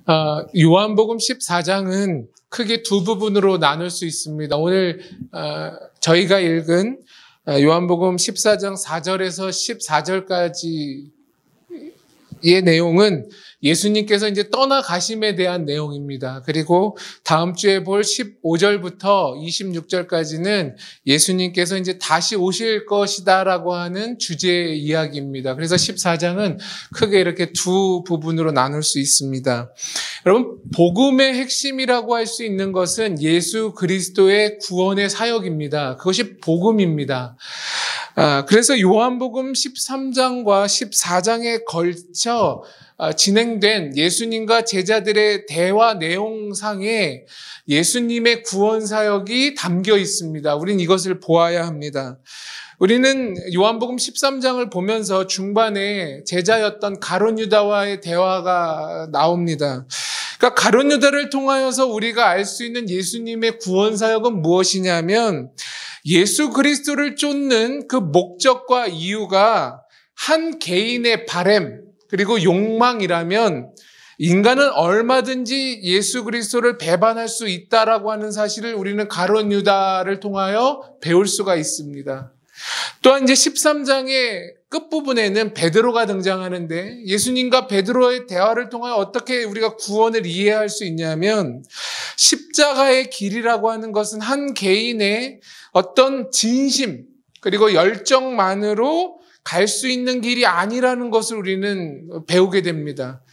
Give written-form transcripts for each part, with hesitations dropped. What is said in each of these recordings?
요한복음 14장은 크게 두 부분으로 나눌 수 있습니다. 오늘 저희가 읽은 요한복음 14장 4절에서 14절까지의 내용은 예수님께서 이제 떠나가심에 대한 내용입니다. 그리고 다음 주에 볼 15절부터 26절까지는 예수님께서 이제 다시 오실 것이다라고 하는 주제의 이야기입니다. 그래서 14장은 크게 이렇게 두 부분으로 나눌 수 있습니다. 여러분, 복음의 핵심이라고 할 수 있는 것은 예수 그리스도의 구원의 사역입니다. 그것이 복음입니다. 그래서 요한복음 13장과 14장에 걸쳐 진행된 예수님과 제자들의 대화 내용상에 예수님의 구원 사역이 담겨 있습니다. 우린 이것을 보아야 합니다. 우리는 요한복음 13장을 보면서 중반에 제자였던 가룟 유다와의 대화가 나옵니다. 그러니까 가룟 유다를 통하여서 우리가 알 수 있는 예수님의 구원 사역은 무엇이냐면 예수 그리스도를 쫓는 그 목적과 이유가 한 개인의 바램 그리고 욕망이라면 인간은 얼마든지 예수 그리스도를 배반할 수 있다라고 하는 사실을 우리는 가룟 유다를 통하여 배울 수가 있습니다. 또한 이제 13장의 끝부분에는 베드로가 등장하는데 예수님과 베드로의 대화를 통하여 어떻게 우리가 구원을 이해할 수 있냐면 십자가의 길이라고 하는 것은 한 개인의 어떤 진심 그리고 열정만으로 갈 수 있는 길이 아니라는 것을 우리는 배우게 됩니다.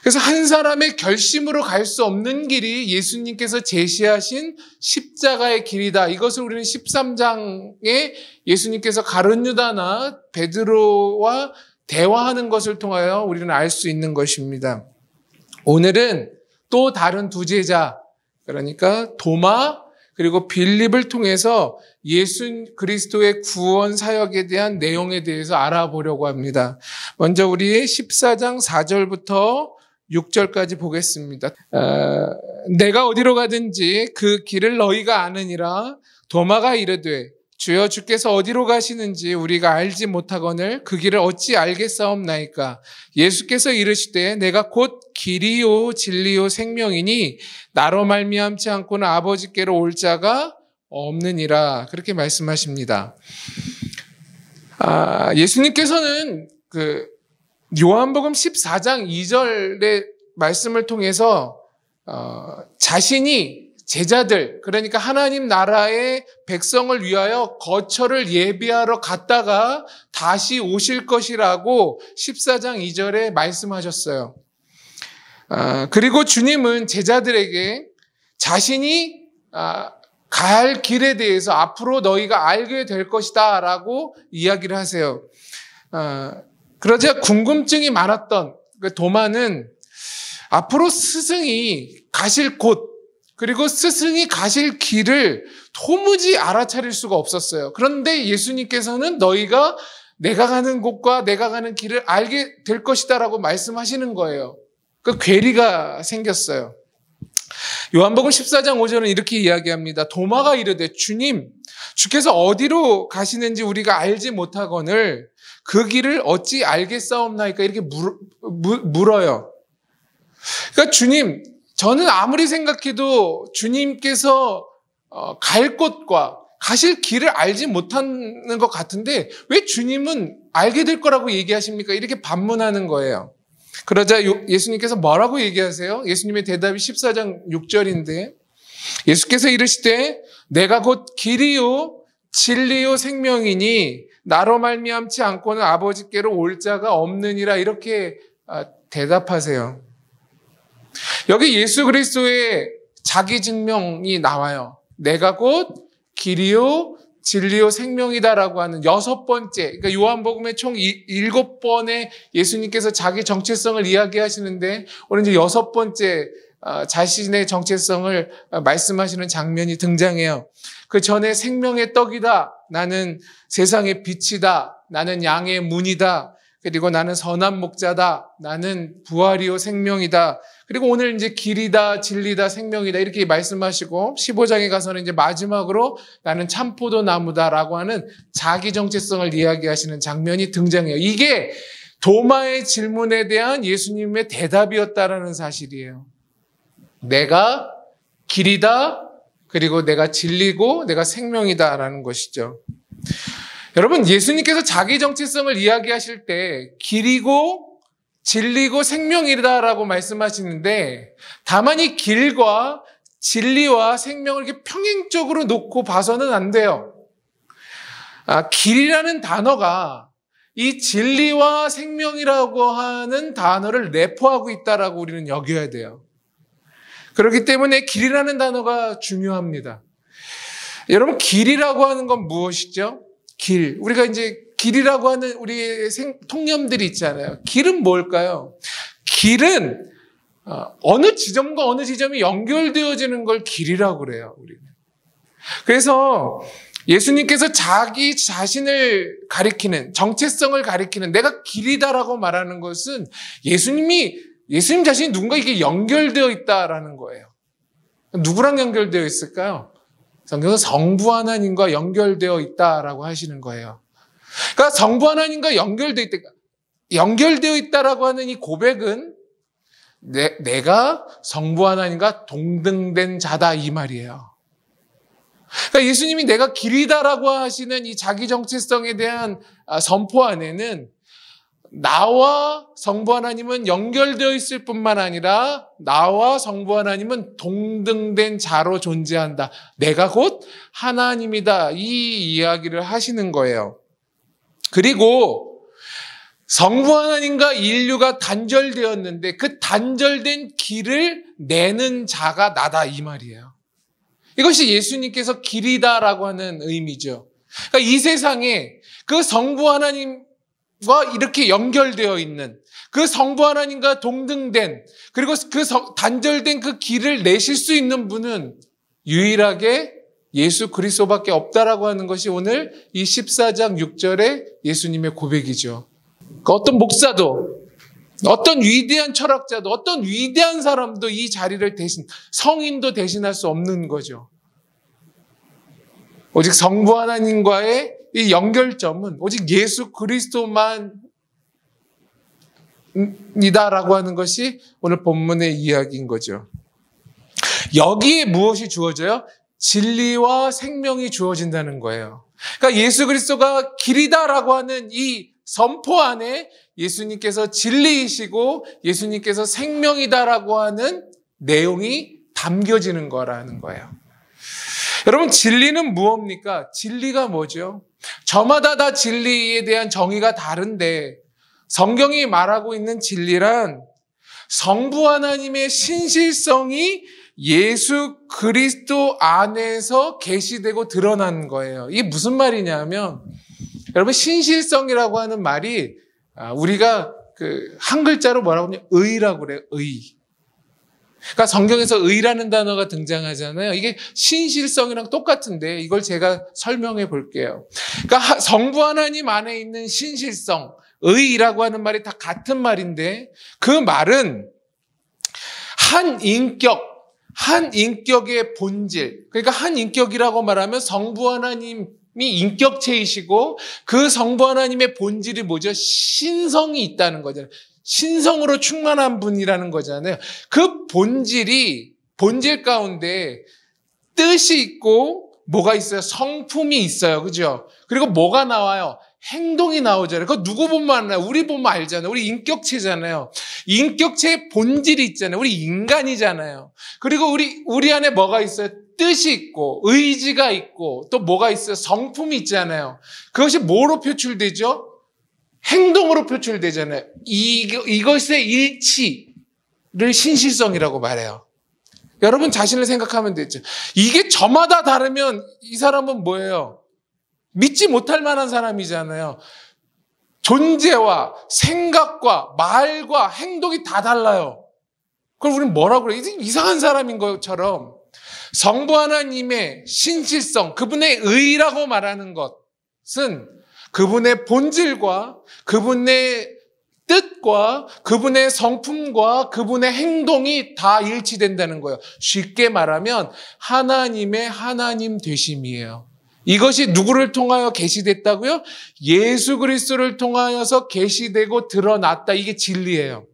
그래서 한 사람의 결심으로 갈 수 없는 길이 예수님께서 제시하신 십자가의 길이다. 이것을 우리는 13장에 예수님께서 가룟 유다나 베드로와 대화하는 것을 통하여 우리는 알 수 있는 것입니다. 오늘은 또 다른 두 제자, 그러니까 도마 그리고 빌립을 통해서 예수 그리스도의 구원 사역에 대한 내용에 대해서 알아보려고 합니다. 먼저 우리 14장 4절부터 6절까지 보겠습니다. 내가 어디로 가든지 그 길을 너희가 아느니라. 도마가 이르되 주여 주께서 어디로 가시는지 우리가 알지 못하거늘 그 길을 어찌 알겠사옵나이까. 예수께서 이르시되 내가 곧 길이요 진리요 생명이니 나로 말미암지 않고는 아버지께로 올 자가 없느니라. 그렇게 말씀하십니다. 예수님께서는 요한복음 14장 2절의 말씀을 통해서 자신이 제자들, 그러니까 하나님 나라의 백성을 위하여 거처를 예비하러 갔다가 다시 오실 것이라고 14장 2절에 말씀하셨어요. 그리고 주님은 제자들에게 자신이 갈 길에 대해서 앞으로 너희가 알게 될 것이다 라고 이야기를 하세요. 그러자 궁금증이 많았던 도마는 앞으로 스승이 가실 곳 그리고 스승이 가실 길을 도무지 알아차릴 수가 없었어요. 그런데 예수님께서는 너희가 내가 가는 곳과 내가 가는 길을 알게 될 것이다 라고 말씀하시는 거예요. 그 괴리가 생겼어요. 요한복음 14장 5절은 이렇게 이야기합니다. 도마가 이르되 주님, 주께서 어디로 가시는지 우리가 알지 못하거늘 그 길을 어찌 알겠사옵나이까 이렇게 물어요. 그러니까 주님, 저는 아무리 생각해도 주님께서 갈 곳과 가실 길을 알지 못하는 것 같은데 왜 주님은 알게 될 거라고 얘기하십니까? 이렇게 반문하는 거예요. 그러자 예수님께서 뭐라고 얘기하세요? 예수님의 대답이 14장 6절인데 예수께서 이르시되 내가 곧 길이요 진리요 생명이니 나로 말미암지 않고는 아버지께로 올 자가 없느니라 이렇게 대답하세요. 여기 예수 그리스도의 자기 증명이 나와요. 내가 곧 길이요 진리요 생명이다라고 하는 6번째, 그러니까 요한복음의 총 7번의 예수님께서 자기 정체성을 이야기하시는데 오늘 이제 6번째 자신의 정체성을 말씀하시는 장면이 등장해요. 그 전에 생명의 떡이다. 나는 세상의 빛이다. 나는 양의 문이다. 그리고 나는 선한 목자다. 나는 부활이요 생명이다. 그리고 오늘 이제 길이다, 진리다, 생명이다 이렇게 말씀하시고 15장에 가서는 이제 마지막으로 나는 참포도 나무다라고 하는 자기 정체성을 이야기하시는 장면이 등장해요. 이게 도마의 질문에 대한 예수님의 대답이었다라는 사실이에요. 내가 길이다, 그리고 내가 진리고 내가 생명이다라는 것이죠. 여러분, 예수님께서 자기 정체성을 이야기하실 때 길이고 진리고 생명이다라고 말씀하시는데, 다만 이 길과 진리와 생명을 이렇게 평행적으로 놓고 봐서는 안 돼요. 길이라는 단어가 이 진리와 생명이라고 하는 단어를 내포하고 있다라고 우리는 여겨야 돼요. 그렇기 때문에 길이라는 단어가 중요합니다. 여러분, 길이라고 하는 건 무엇이죠? 길. 우리가 이제 길이라고 하는 우리의 통념들이 있잖아요. 길은 뭘까요? 길은 어느 지점과 어느 지점이 연결되어지는 걸 길이라고 그래요, 우리는. 그래서 예수님께서 자기 자신을 가리키는, 정체성을 가리키는, 내가 길이다라고 말하는 것은 예수님 자신이 누군가 이게 연결되어 있다라는 거예요. 누구랑 연결되어 있을까요? 성경은 성부 하나님과 연결되어 있다라고 하시는 거예요. 그러니까 성부 하나님과 연결되어 있다라고 하는 이 고백은 내가 성부 하나님과 동등된 자다, 이 말이에요. 그러니까 예수님이 내가 길이다라고 하시는 이 자기 정체성에 대한 선포 안에는 나와 성부 하나님은 연결되어 있을 뿐만 아니라 나와 성부 하나님은 동등된 자로 존재한다. 내가 곧 하나님이다. 이 이야기를 하시는 거예요. 그리고 성부 하나님과 인류가 단절되었는데 그 단절된 길을 내는 자가 나다, 이 말이에요. 이것이 예수님께서 길이다라고 하는 의미죠. 그러니까 이 세상에 그 성부 하나님과 이렇게 연결되어 있는, 그 성부 하나님과 동등된, 그리고 그 단절된 그 길을 내실 수 있는 분은 유일하게 예수 그리스도밖에 없다라고 하는 것이 오늘 이 14장 6절의 예수님의 고백이죠. 그러니까 어떤 목사도, 어떤 위대한 철학자도, 어떤 위대한 사람도 이 자리를 성인도 대신할 수 없는 거죠. 오직 성부 하나님과의 이 연결점은 오직 예수 그리스도만이다라고 하는 것이 오늘 본문의 이야기인 거죠. 여기에 무엇이 주어져요? 진리와 생명이 주어진다는 거예요. 그러니까 예수 그리스도가 길이다라고 하는 이 선포 안에 예수님께서 진리이시고 예수님께서 생명이다라고 하는 내용이 담겨지는 거라는 거예요. 여러분, 진리는 무엇입니까? 진리가 뭐죠? 저마다 다 진리에 대한 정의가 다른데 성경이 말하고 있는 진리란 성부 하나님의 신실성이 예수 그리스도 안에서 계시되고 드러나는 거예요. 이게 무슨 말이냐면, 여러분, 신실성이라고 하는 말이 우리가 한 글자로 뭐라고 하냐면 의라고 그래요. 의. 그러니까 성경에서 의라는 단어가 등장하잖아요. 이게 신실성이랑 똑같은데 이걸 제가 설명해 볼게요. 그러니까 성부 하나님 안에 있는 신실성, 의라고 하는 말이 다 같은 말인데 그 말은 한 인격의 본질, 그러니까 한 인격이라고 말하면 성부 하나님이 인격체이시고 그 성부 하나님의 본질이 뭐죠? 신성이 있다는 거잖아요. 신성으로 충만한 분이라는 거잖아요. 그 본질 가운데 뜻이 있고 뭐가 있어요? 성품이 있어요. 그죠? 그리고 뭐가 나와요? 행동이 나오잖아요. 그거 누구 보면 알아요? 우리 보면 알잖아요. 우리 인격체잖아요. 인격체의 본질이 있잖아요. 우리 인간이잖아요. 그리고 우리 안에 뭐가 있어요? 뜻이 있고 의지가 있고 또 뭐가 있어요? 성품이 있잖아요. 그것이 뭐로 표출되죠? 행동으로 표출되잖아요. 이것의 일치를 신실성이라고 말해요. 여러분 자신을 생각하면 되죠. 이게 저마다 다르면 이 사람은 뭐예요? 믿지 못할 만한 사람이잖아요. 존재와 생각과 말과 행동이 다 달라요. 그럼 우리는 뭐라고 그래요? 이상한 사람인 것처럼 성부 하나님의 신실성, 그분의 의라고 말하는 것은 그분의 본질과 그분의 뜻과 그분의 성품과 그분의 행동이 다 일치된다는 거예요. 쉽게 말하면 하나님의 하나님 되심이에요. 이것이 누구를 통하여 계시됐다고요? 예수 그리스도를 통하여서 계시되고 드러났다. 이게 진리예요.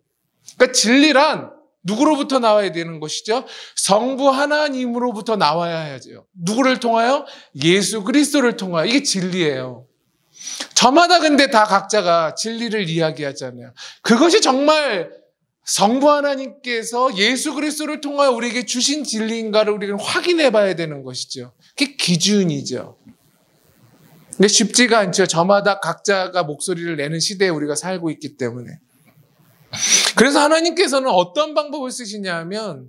그러니까 진리란 누구로부터 나와야 되는 것이죠? 성부 하나님으로부터 나와야 하죠. 누구를 통하여? 예수 그리스도를 통하여. 이게 진리예요. 저마다 근데 다 각자가 진리를 이야기하잖아요. 그것이 정말 성부 하나님께서 예수 그리스도를 통하여 우리에게 주신 진리인가를 우리는 확인해 봐야 되는 것이죠. 그게 기준이죠. 근데 쉽지가 않죠. 저마다 각자가 목소리를 내는 시대에 우리가 살고 있기 때문에. 그래서 하나님께서는 어떤 방법을 쓰시냐 하면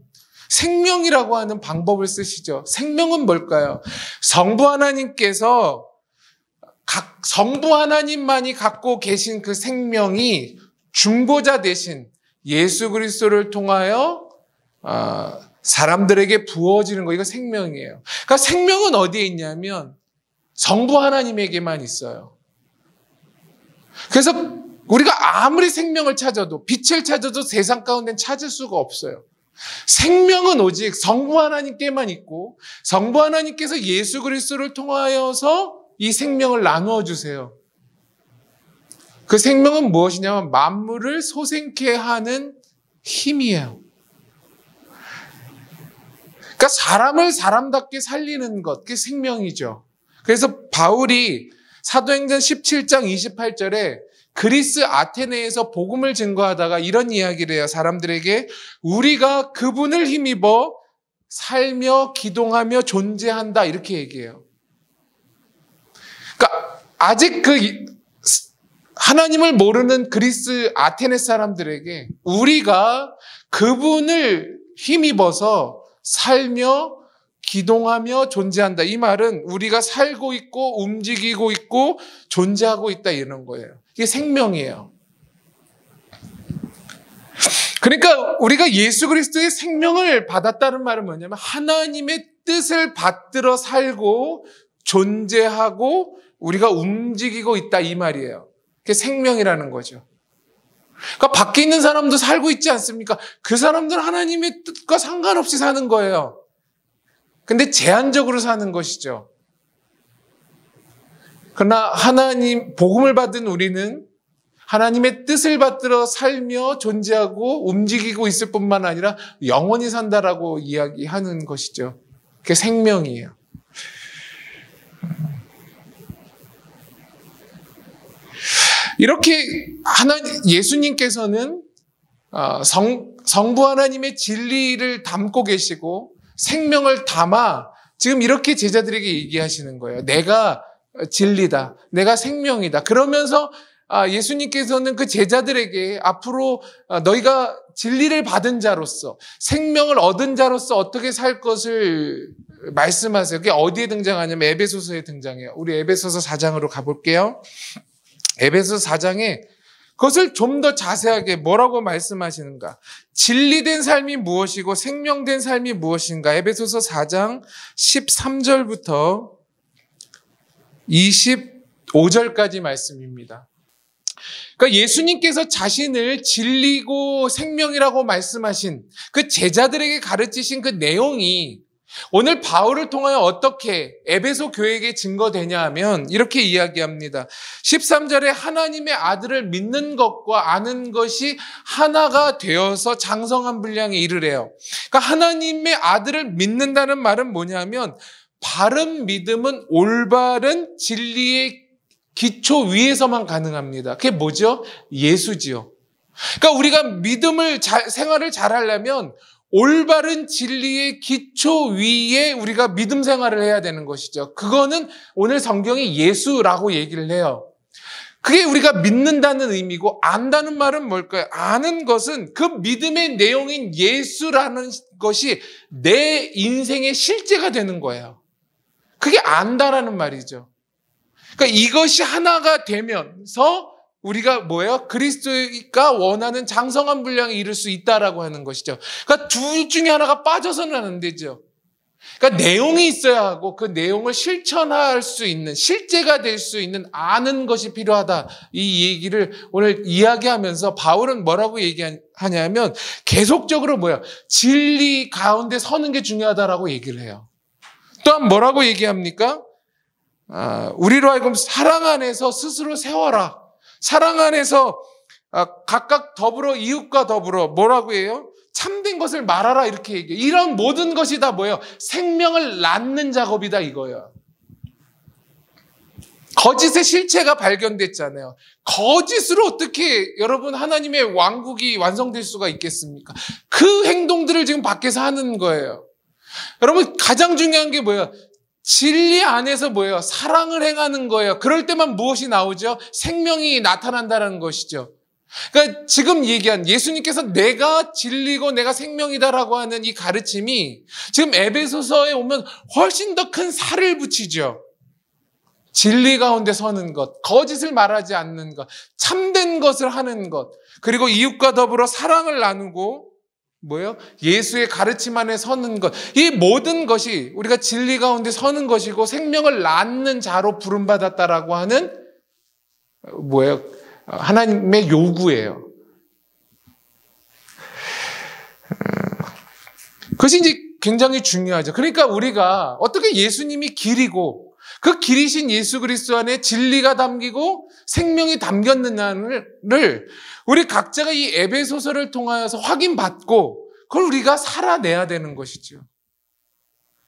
생명이라고 하는 방법을 쓰시죠. 생명은 뭘까요? 성부 하나님께서 성부 하나님만이 갖고 계신 그 생명이 중보자 대신 예수 그리스도를 통하여 사람들에게 부어지는 거, 이거 생명이에요. 그러니까 생명은 어디에 있냐면 성부 하나님에게만 있어요. 그래서 우리가 아무리 생명을 찾아도, 빛을 찾아도 세상 가운데는 찾을 수가 없어요. 생명은 오직 성부 하나님께만 있고 성부 하나님께서 예수 그리스도를 통하여서 이 생명을 나누어 주세요. 그 생명은 무엇이냐면 만물을 소생케 하는 힘이에요. 그러니까 사람을 사람답게 살리는 것, 그게 생명이죠. 그래서 바울이 사도행전 17장 28절에 그리스 아테네에서 복음을 증거하다가 이런 이야기를 해요. 사람들에게 우리가 그분을 힘입어 살며 기동하며 존재한다, 이렇게 얘기해요. 그러니까 아직 하나님을 모르는 그리스 아테네 사람들에게 우리가 그분을 힘입어서 살며 기동하며 존재한다. 이 말은 우리가 살고 있고 움직이고 있고 존재하고 있다, 이런 거예요. 이게 생명이에요. 그러니까 우리가 예수 그리스도의 생명을 받았다는 말은 뭐냐면 하나님의 뜻을 받들어 살고 존재하고 우리가 움직이고 있다, 이 말이에요. 그게 생명이라는 거죠. 그러니까 밖에 있는 사람도 살고 있지 않습니까? 그 사람들은 하나님의 뜻과 상관없이 사는 거예요. 근데 제한적으로 사는 것이죠. 그러나 하나님, 복음을 받은 우리는 하나님의 뜻을 받들어 살며 존재하고 움직이고 있을 뿐만 아니라 영원히 산다라고 이야기하는 것이죠. 그게 생명이에요. 이렇게 예수님께서는 성부 하나님의 진리를 담고 계시고 생명을 담아 지금 이렇게 제자들에게 얘기하시는 거예요. 내가 진리다. 내가 생명이다. 그러면서 예수님께서는 그 제자들에게 앞으로 너희가 진리를 받은 자로서 생명을 얻은 자로서 어떻게 살 것을 말씀하세요. 그게 어디에 등장하냐면 에베소서에 등장해요. 우리 에베소서 4장으로 가볼게요. 에베소서 4장에 그것을 좀 더 자세하게 뭐라고 말씀하시는가? 진리된 삶이 무엇이고 생명된 삶이 무엇인가? 에베소서 4장 13절부터 25절까지 말씀입니다. 그러니까 예수님께서 자신을 진리고 생명이라고 말씀하신 그 제자들에게 가르치신 그 내용이 오늘 바울을 통하여 어떻게 에베소 교회에게 증거되냐 하면 이렇게 이야기합니다. 13절에 하나님의 아들을 믿는 것과 아는 것이 하나가 되어서 장성한 분량에 이르래요. 그러니까 하나님의 아들을 믿는다는 말은 뭐냐면 바른 믿음은 올바른 진리의 기초 위에서만 가능합니다. 그게 뭐죠? 예수지요. 그러니까 우리가 생활을 잘 하려면 올바른 진리의 기초 위에 우리가 믿음 생활을 해야 되는 것이죠. 그거는 오늘 성경이 예수라고 얘기를 해요. 그게 우리가 믿는다는 의미고 안다는 말은 뭘까요? 아는 것은 그 믿음의 내용인 예수라는 것이 내 인생의 실제가 되는 거예요. 그게 안다라는 말이죠. 그러니까 이것이 하나가 되면서 우리가 뭐예요? 그리스도가 원하는 장성한 분량에 이를 수 있다라고 하는 것이죠. 그러니까 둘 중에 하나가 빠져서는 안 되죠. 그러니까 내용이 있어야 하고 그 내용을 실천할 수 있는, 실제가 될 수 있는 아는 것이 필요하다. 이 얘기를 오늘 이야기하면서 바울은 뭐라고 얘기하냐면 계속적으로 진리 가운데 서는 게 중요하다라고 얘기를 해요. 또한 뭐라고 얘기합니까? 우리로 하여금 사랑 안에서 스스로 세워라. 사랑 안에서 각각 더불어 이웃과 더불어 뭐라고 해요? 참된 것을 말하라 이렇게 얘기해요. 이런 모든 것이 다 뭐예요? 생명을 낳는 작업이다 이거예요. 거짓의 실체가 발견됐잖아요. 거짓으로 어떻게 여러분 하나님의 왕국이 완성될 수가 있겠습니까? 그 행동들을 지금 밖에서 하는 거예요. 여러분 가장 중요한 게 뭐예요? 진리 안에서 뭐예요? 사랑을 행하는 거예요. 그럴 때만 무엇이 나오죠? 생명이 나타난다는 것이죠. 그러니까 지금 얘기한 예수님께서 내가 진리고 내가 생명이다라고 하는 이 가르침이 지금 에베소서에 오면 훨씬 더 큰 살을 붙이죠. 진리 가운데 서는 것, 거짓을 말하지 않는 것, 참된 것을 하는 것, 그리고 이웃과 더불어 사랑을 나누고 뭐예요? 예수의 가르침 안에 서는 것. 이 모든 것이 우리가 진리 가운데 서는 것이고 생명을 낳는 자로 부름받았다라고 하는 뭐예요? 하나님의 요구예요. 그것이 이제 굉장히 중요하죠. 그러니까 우리가 어떻게 예수님이 길이고 그 길이신 예수 그리스도 안에 진리가 담기고 생명이 담겼느냐를 우리 각자가 이 에베소서를 통하여서 확인받고 그걸 우리가 살아내야 되는 것이죠.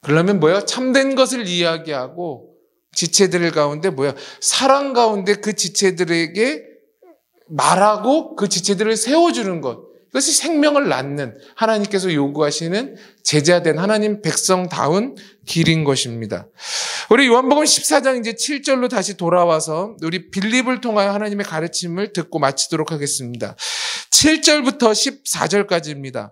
그러려면 뭐야? 참된 것을 이야기하고 지체들 가운데 뭐야? 사랑 가운데 그 지체들에게 말하고 그 지체들을 세워주는 것. 그것이 생명을 낳는 하나님께서 요구하시는 제자된 하나님 백성다운 길인 것입니다. 우리 요한복음 14장 이제 7절로 다시 돌아와서 우리 빌립을 통하여 하나님의 가르침을 듣고 마치도록 하겠습니다. 7절부터 14절까지입니다.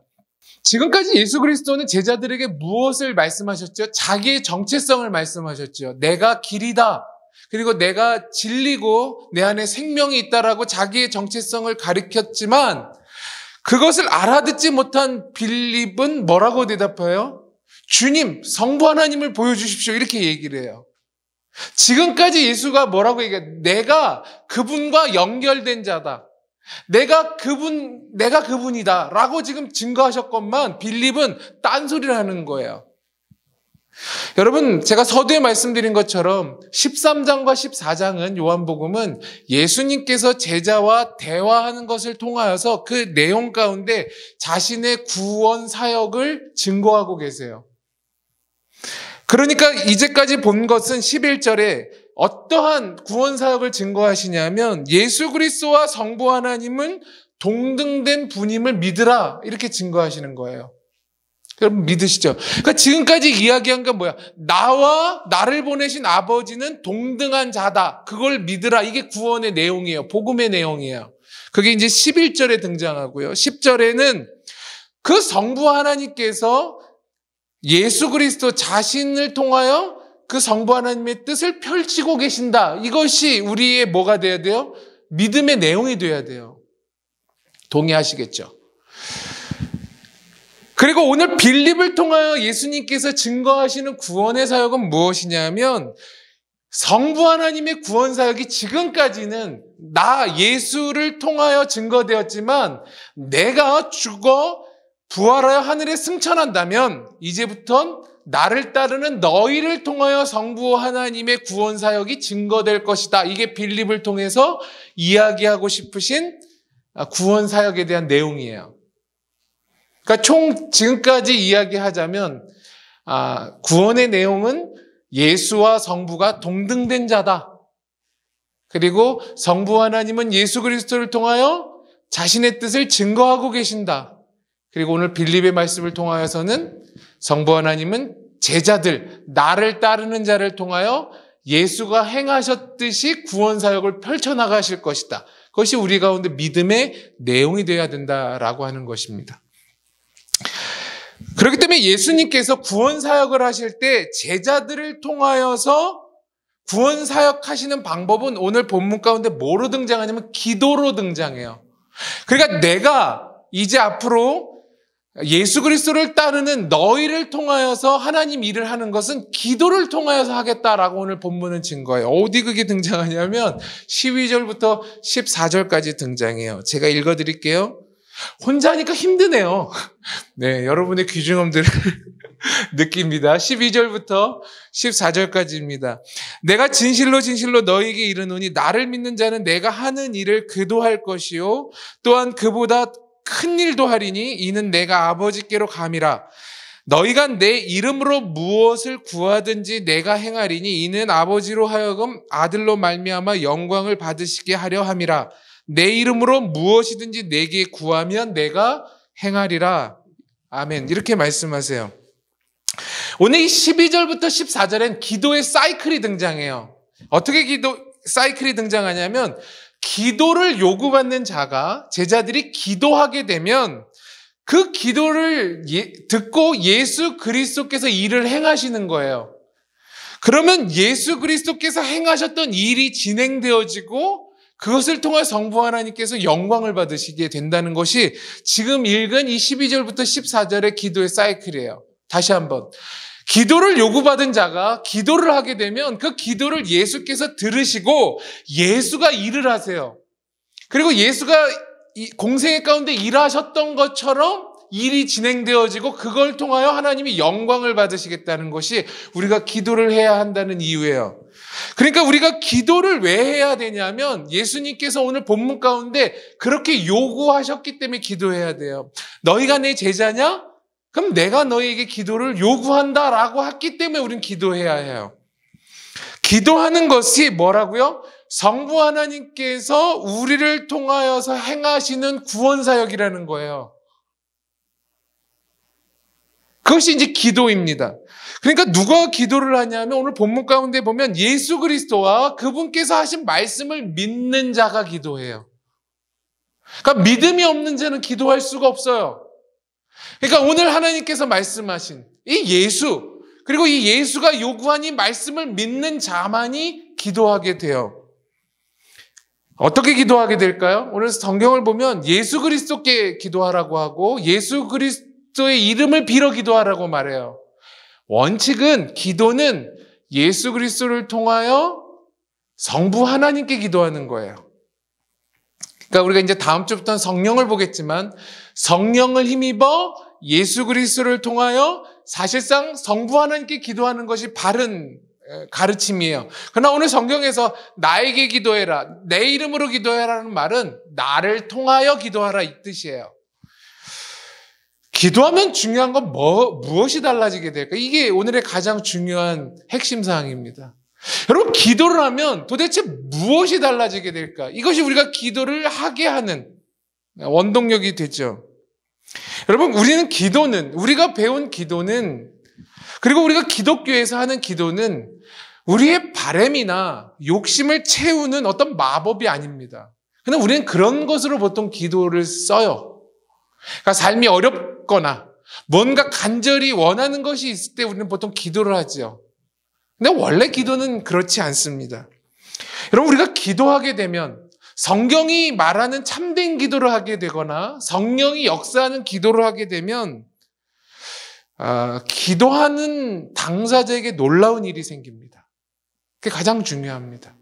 지금까지 예수 그리스도는 제자들에게 무엇을 말씀하셨죠? 자기의 정체성을 말씀하셨죠. 내가 길이다. 그리고 내가 진리고 내 안에 생명이 있다라고 자기의 정체성을 가르쳤지만 그것을 알아듣지 못한 빌립은 뭐라고 대답해요? 주님, 성부 하나님을 보여주십시오. 이렇게 얘기를 해요. 지금까지 예수가 뭐라고 얘기해요? 내가 그분과 연결된 자다. 내가 그분이다. 라고 지금 증거하셨건만 빌립은 딴소리를 하는 거예요. 여러분, 제가 서두에 말씀드린 것처럼 13장과 14장은 요한복음은 예수님께서 제자와 대화하는 것을 통하여서 그 내용 가운데 자신의 구원 사역을 증거하고 계세요. 그러니까 이제까지 본 것은 11절에 어떠한 구원 사역을 증거하시냐면 예수 그리스도와 성부 하나님은 동등된 분임을 믿으라 이렇게 증거하시는 거예요. 여러분 믿으시죠? 그러니까 지금까지 이야기한 건 뭐야? 나와 나를 보내신 아버지는 동등한 자다. 그걸 믿으라. 이게 구원의 내용이에요. 복음의 내용이에요. 그게 이제 11절에 등장하고요. 10절에는 그 성부 하나님께서 예수 그리스도 자신을 통하여 그 성부 하나님의 뜻을 펼치고 계신다. 이것이 우리의 뭐가 돼야 돼요? 믿음의 내용이 돼야 돼요. 동의하시겠죠? 그리고 오늘 빌립을 통하여 예수님께서 증거하시는 구원의 사역은 무엇이냐면 성부 하나님의 구원 사역이 지금까지는 나 예수를 통하여 증거되었지만 내가 죽어 부활하여 하늘에 승천한다면 이제부턴 나를 따르는 너희를 통하여 성부 하나님의 구원 사역이 증거될 것이다. 이게 빌립을 통해서 이야기하고 싶으신 구원 사역에 대한 내용이에요. 그러니까 총 지금까지 이야기하자면 구원의 내용은 예수와 성부가 동등된 자다. 그리고 성부 하나님은 예수 그리스도를 통하여 자신의 뜻을 증거하고 계신다. 그리고 오늘 빌립의 말씀을 통하여서는 성부 하나님은 제자들, 나를 따르는 자를 통하여 예수가 행하셨듯이 구원 사역을 펼쳐나가실 것이다. 그것이 우리 가운데 믿음의 내용이 되어야 된다라고 하는 것입니다. 그렇기 때문에 예수님께서 구원 사역을 하실 때 제자들을 통하여서 구원 사역하시는 방법은 오늘 본문 가운데 뭐로 등장하냐면 기도로 등장해요. 그러니까 내가 이제 앞으로 예수 그리스도를 따르는 너희를 통하여서 하나님 일을 하는 것은 기도를 통하여서 하겠다라고 오늘 본문은 증거해요. 어디 그게 등장하냐면 12절부터 14절까지 등장해요. 제가 읽어드릴게요. 혼자 하니까 힘드네요. 네, 여러분의 귀중함들을 느낍니다. 12절부터 14절까지입니다. 내가 진실로 진실로 너희에게 이르노니 나를 믿는 자는 내가 하는 일을 그도 할 것이요 또한 그보다 큰 일도 하리니 이는 내가 아버지께로 감이라. 너희가 내 이름으로 무엇을 구하든지 내가 행하리니 이는 아버지로 하여금 아들로 말미암아 영광을 받으시게 하려 함이라. 내 이름으로 무엇이든지 내게 구하면 내가 행하리라. 아멘. 이렇게 말씀하세요. 오늘 이 12절부터 14절엔 기도의 사이클이 등장해요. 어떻게 사이클이 등장하냐면 기도를 요구받는 자가 제자들이 기도하게 되면 그 기도를 듣고 예수 그리스도께서 일을 행하시는 거예요. 그러면 예수 그리스도께서 행하셨던 일이 진행되어지고 그것을 통해 성부 하나님께서 영광을 받으시게 된다는 것이 지금 읽은 이 12절부터 14절의 기도의 사이클이에요. 다시 한번. 기도를 요구받은 자가 기도를 하게 되면 그 기도를 예수께서 들으시고 예수가 일을 하세요. 그리고 예수가 공생애 가운데 일하셨던 것처럼 일이 진행되어지고 그걸 통하여 하나님이 영광을 받으시겠다는 것이 우리가 기도를 해야 한다는 이유예요. 그러니까 우리가 기도를 왜 해야 되냐면 예수님께서 오늘 본문 가운데 그렇게 요구하셨기 때문에 기도해야 돼요. 너희가 내 제자냐? 그럼 내가 너희에게 기도를 요구한다라고 했기 때문에 우리는 기도해야 해요. 기도하는 것이 뭐라고요? 성부 하나님께서 우리를 통하여서 행하시는 구원사역이라는 거예요. 그것이 이제 기도입니다. 그러니까 누가 기도를 하냐면 오늘 본문 가운데 보면 예수 그리스도와 그분께서 하신 말씀을 믿는 자가 기도해요. 그러니까 믿음이 없는 자는 기도할 수가 없어요. 그러니까 오늘 하나님께서 말씀하신 이 예수, 그리고 이 예수가 요구한 이 말씀을 믿는 자만이 기도하게 돼요. 어떻게 기도하게 될까요? 오늘 성경을 보면 예수 그리스도께 기도하라고 하고 예수 그리스도의 이름을 빌어 기도하라고 말해요. 원칙은 기도는 예수 그리스도를 통하여 성부 하나님께 기도하는 거예요. 그러니까 우리가 이제 다음 주부터는 성령을 보겠지만 성령을 힘입어 예수 그리스도를 통하여 사실상 성부 하나님께 기도하는 것이 바른 가르침이에요. 그러나 오늘 성경에서 나에게 기도해라, 내 이름으로 기도해라는 말은 나를 통하여 기도하라 이 뜻이에요. 기도하면 중요한 건 무엇이 달라지게 될까? 이게 오늘의 가장 중요한 핵심 사항입니다. 여러분, 기도를 하면 도대체 무엇이 달라지게 될까? 이것이 우리가 기도를 하게 하는 원동력이 되죠. 여러분, 우리가 배운 기도는, 그리고 우리가 기독교에서 하는 기도는 우리의 바램이나 욕심을 채우는 어떤 마법이 아닙니다. 그냥 우리는 그런 것으로 보통 기도를 써요. 그러니까 삶이 어렵거나 뭔가 간절히 원하는 것이 있을 때 우리는 보통 기도를 하죠. 근데 원래 기도는 그렇지 않습니다. 여러분, 우리가 기도하게 되면 성경이 말하는 참된 기도를 하게 되거나 성령이 역사하는 기도를 하게 되면 기도하는 당사자에게 놀라운 일이 생깁니다. 그게 가장 중요합니다.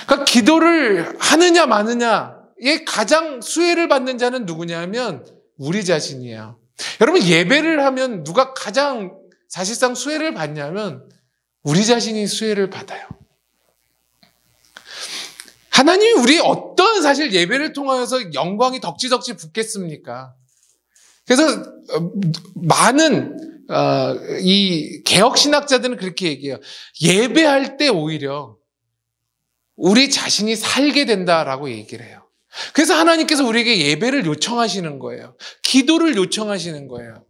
그러니까 기도를 하느냐 마느냐에 가장 수혜를 받는 자는 누구냐면 우리 자신이에요. 여러분, 예배를 하면 누가 가장 사실상 수혜를 받냐면 우리 자신이 수혜를 받아요. 하나님이 우리 어떤 사실 예배를 통하여서 영광이 덕지덕지 붙겠습니까? 그래서 많은 이 개혁신학자들은 그렇게 얘기해요. 예배할 때 오히려 우리 자신이 살게 된다라고 얘기를 해요. 그래서 하나님께서 우리에게 예배를 요청하시는 거예요. 기도를 요청하시는 거예요.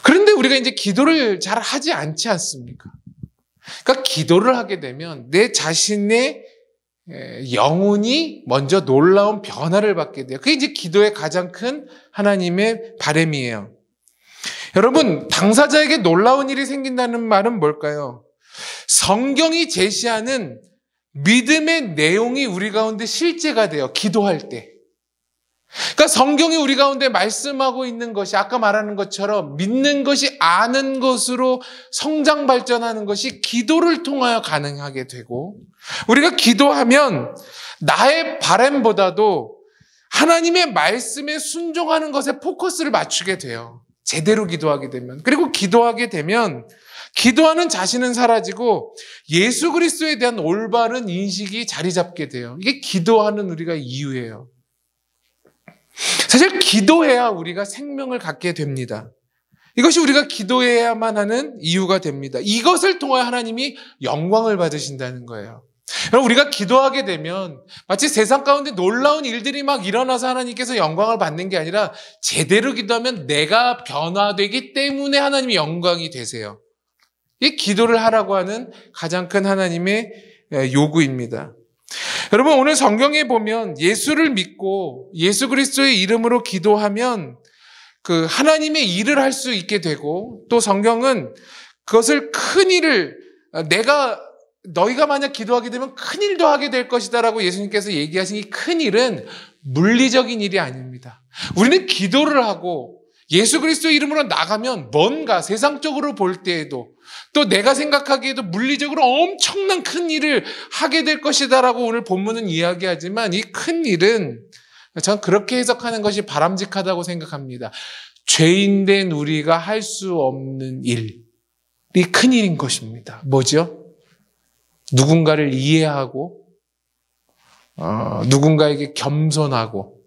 그런데 우리가 이제 기도를 잘 하지 않지 않습니까? 그러니까 기도를 하게 되면 내 자신의 영혼이 먼저 놀라운 변화를 받게 돼요. 그게 이제 기도의 가장 큰 하나님의 바람이에요. 여러분, 당사자에게 놀라운 일이 생긴다는 말은 뭘까요? 성경이 제시하는 믿음의 내용이 우리 가운데 실제가 돼요. 기도할 때. 그러니까 성경이 우리 가운데 말씀하고 있는 것이 아까 말하는 것처럼 믿는 것이 아는 것으로 성장 발전하는 것이 기도를 통하여 가능하게 되고, 우리가 기도하면 나의 바람보다도 하나님의 말씀에 순종하는 것에 포커스를 맞추게 돼요. 제대로 기도하게 되면. 그리고 기도하게 되면 기도하는 자신은 사라지고 예수 그리스도에 대한 올바른 인식이 자리 잡게 돼요. 이게 기도하는 우리가 이유예요. 사실 기도해야 우리가 생명을 갖게 됩니다. 이것이 우리가 기도해야만 하는 이유가 됩니다. 이것을 통해 하나님이 영광을 받으신다는 거예요. 여러분, 우리가 기도하게 되면 마치 세상 가운데 놀라운 일들이 막 일어나서 하나님께서 영광을 받는 게 아니라 제대로 기도하면 내가 변화되기 때문에 하나님이 영광이 되세요. 이 기도를 하라고 하는 가장 큰 하나님의 요구입니다. 여러분, 오늘 성경에 보면 예수를 믿고 예수 그리스도의 이름으로 기도하면 그 하나님의 일을 할 수 있게 되고, 또 성경은 그것을 큰 일을 너희가 만약 기도하게 되면 큰 일도 하게 될 것이다라고 예수님께서 얘기하신 이 큰 일은 물리적인 일이 아닙니다. 우리는 기도를 하고 예수 그리스도의 이름으로 나가면 뭔가 세상적으로 볼 때에도 또 내가 생각하기에도 물리적으로 엄청난 큰 일을 하게 될 것이다라고 오늘 본문은 이야기하지만, 이 큰 일은 저는 그렇게 해석하는 것이 바람직하다고 생각합니다. 죄인된 우리가 할 수 없는 일이 큰 일인 것입니다. 뭐죠? 누군가를 이해하고 누군가에게 겸손하고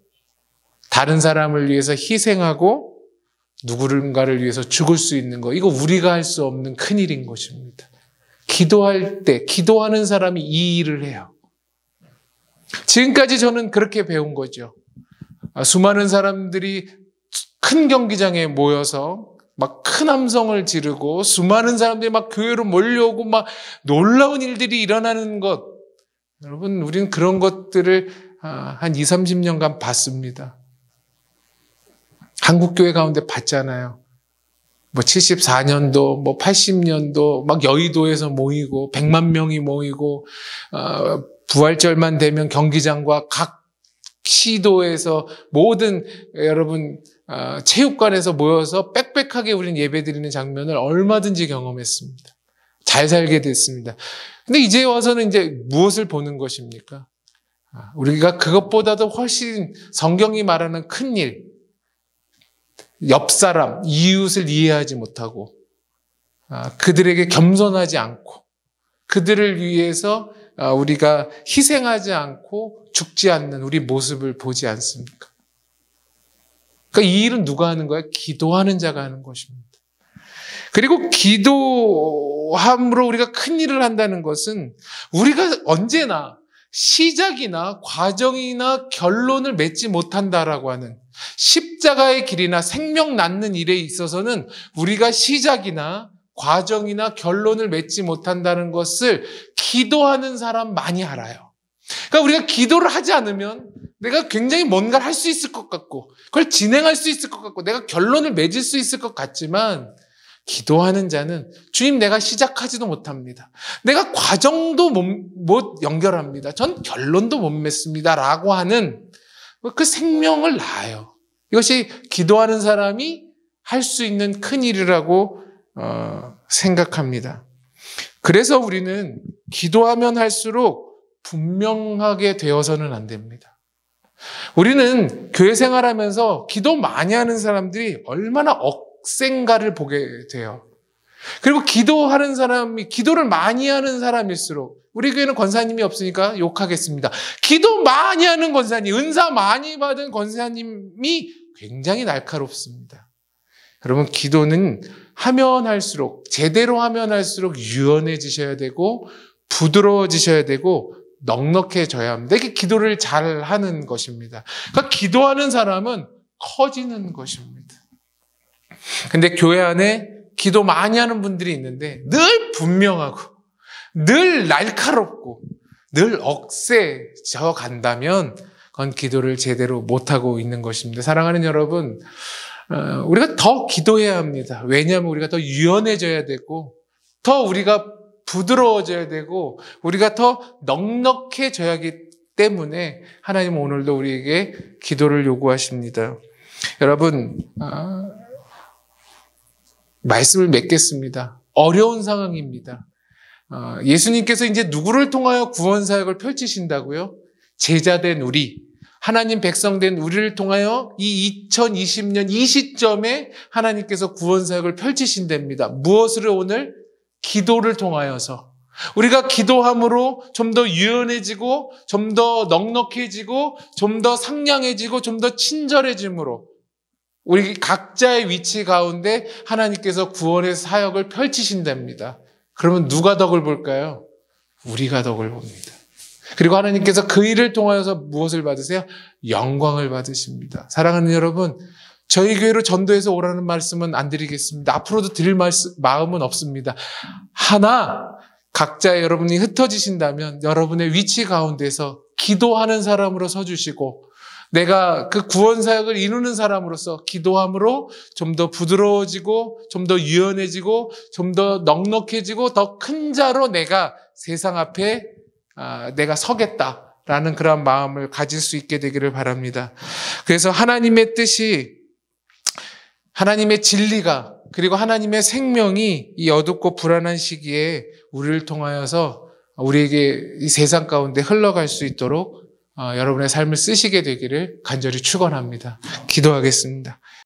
다른 사람을 위해서 희생하고 누군가를 위해서 죽을 수 있는 거, 이거 우리가 할 수 없는 큰일인 것입니다. 기도할 때 기도하는 사람이 이 일을 해요. 지금까지 저는 그렇게 배운 거죠. 수많은 사람들이 큰 경기장에 모여서 막 큰 함성을 지르고 수많은 사람들이 막 교회로 몰려오고 막 놀라운 일들이 일어나는 것, 여러분, 우리는 그런 것들을 한 20, 30년간 봤습니다. 한국교회 가운데 봤잖아요. 뭐 74년도, 뭐 80년도 막 여의도에서 모이고 100만 명이 모이고, 부활절만 되면 경기장과 각 시도에서 모든 여러분 체육관에서 모여서 빽빽하게 우리는 예배드리는 장면을 얼마든지 경험했습니다. 잘 살게 됐습니다. 근데 이제 와서는 이제 무엇을 보는 것입니까? 우리가 그것보다도 훨씬 성경이 말하는 큰 일, 옆 사람, 이웃을 이해하지 못하고 그들에게 겸손하지 않고 그들을 위해서 우리가 희생하지 않고 죽지 않는 우리 모습을 보지 않습니까? 그러니까 이 일은 누가 하는 거예요? 기도하는 자가 하는 것입니다. 그리고 기도함으로 우리가 큰 일을 한다는 것은 우리가 언제나 시작이나 과정이나 결론을 맺지 못한다라고 하는, 십자가의 길이나 생명 낳는 일에 있어서는 우리가 시작이나 과정이나 결론을 맺지 못한다는 것을 기도하는 사람 많이 알아요. 그러니까 우리가 기도를 하지 않으면 내가 굉장히 뭔가를 할 수 있을 것 같고 그걸 진행할 수 있을 것 같고 내가 결론을 맺을 수 있을 것 같지만, 기도하는 자는 주님, 내가 시작하지도 못합니다. 내가 과정도 못 연결합니다. 전 결론도 못 맺습니다. 라고 하는 그 생명을 낳아요. 이것이 기도하는 사람이 할 수 있는 큰 일이라고 생각합니다. 그래서 우리는 기도하면 할수록 분명하게 되어서는 안 됩니다. 우리는 교회 생활하면서 기도 많이 하는 사람들이 얼마나 억센가를 보게 돼요. 그리고 기도하는 사람이, 기도를 많이 하는 사람일수록, 우리 교회는 권사님이 없으니까 욕하겠습니다. 기도 많이 하는 권사님, 은사 많이 받은 권사님이 굉장히 날카롭습니다. 여러분, 기도는 하면 할수록, 제대로 하면 할수록 유연해지셔야 되고 부드러워지셔야 되고 넉넉해져야 합니다. 이게 기도를 잘 하는 것입니다. 그러니까 기도하는 사람은 커지는 것입니다. 근데 교회 안에 기도 많이 하는 분들이 있는데 늘 분명하고 늘 날카롭고 늘 억세져 간다면 그건 기도를 제대로 못하고 있는 것입니다. 사랑하는 여러분, 우리가 더 기도해야 합니다. 왜냐하면 우리가 더 유연해져야 되고 더 우리가 부드러워져야 되고 우리가 더 넉넉해져야 하기 때문에 하나님은 오늘도 우리에게 기도를 요구하십니다. 여러분, 말씀을 맺겠습니다. 어려운 상황입니다. 예수님께서 이제 누구를 통하여 구원 사역을 펼치신다고요? 제자된 우리, 하나님 백성된 우리를 통하여 이 2020년 이 시점에 하나님께서 구원사역을 펼치신답니다. 무엇으로 오늘? 기도를 통하여서. 우리가 기도함으로 좀 더 유연해지고 좀 더 넉넉해지고 좀 더 상냥해지고 좀 더 친절해짐으로 우리 각자의 위치 가운데 하나님께서 구원의 사역을 펼치신답니다. 그러면 누가 덕을 볼까요? 우리가 덕을 봅니다. 그리고 하나님께서 그 일을 통하여서 무엇을 받으세요? 영광을 받으십니다. 사랑하는 여러분, 저희 교회로 전도해서 오라는 말씀은 안 드리겠습니다. 앞으로도 드릴 마음은 없습니다. 하나, 각자 여러분이 흩어지신다면 여러분의 위치 가운데서 기도하는 사람으로 서주시고 내가 그 구원 사역을 이루는 사람으로서 기도함으로 좀 더 부드러워지고 좀 더 유연해지고 좀 더 넉넉해지고 더 큰 자로 내가 세상 앞에 내가 서겠다라는 그런 마음을 가질 수 있게 되기를 바랍니다. 그래서 하나님의 뜻이, 하나님의 진리가, 그리고 하나님의 생명이 이 어둡고 불안한 시기에 우리를 통하여서 우리에게 이 세상 가운데 흘러갈 수 있도록 여러분의 삶을 쓰시게 되기를 간절히 축원합니다. 기도하겠습니다.